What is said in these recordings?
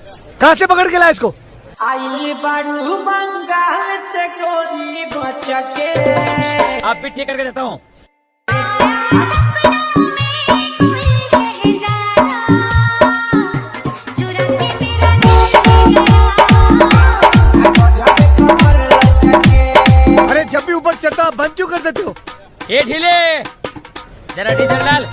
कहाँ से पकड़ के लाया इसको? आइली बारू बंगाल से गोरी बचके। आप भी ठीक करके देता हूँ। अरे जब भी ऊपर चढ़ता बंद क्यों कर देते हो? ये ढीले जरा डीजल डाल।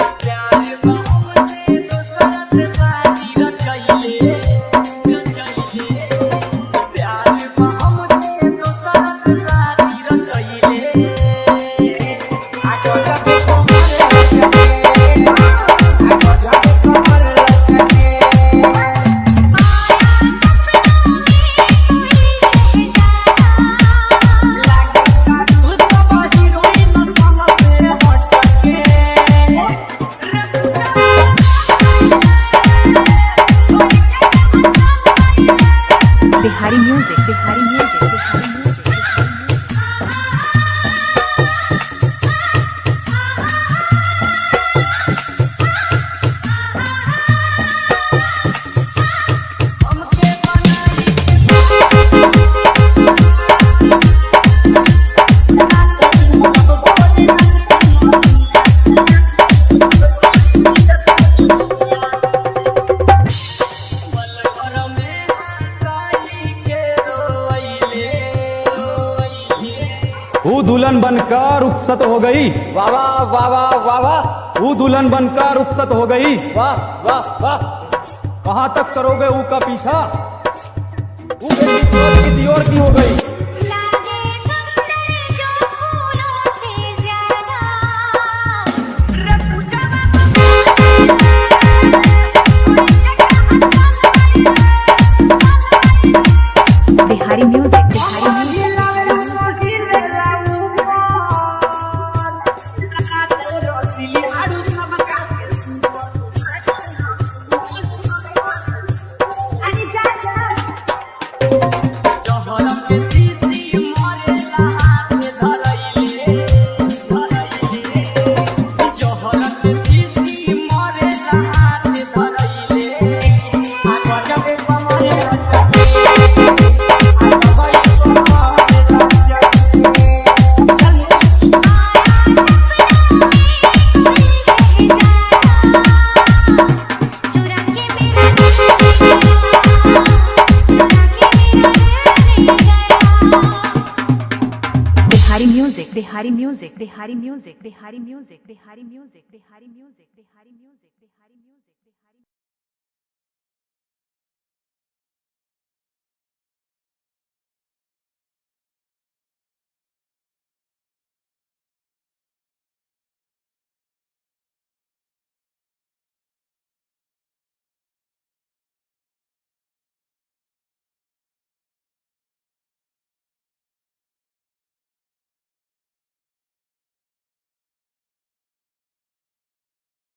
Bihari music, Bihari music, Bihari music. दुल्हन बनकर रुखसत हो गई। वाह वाह वाह वाह वाह वाह। वो दुल्हन बनकर रुखसत हो गई। वाह वाह वाह। कहाँ तक करोगे ऊ का पीछा? ऊ किसी और की हो गई। Bihari music, Bihari music. Bihari music, Bihari music, Bihari music, Bihari music, Bihari music, Bihari music, Bihari music.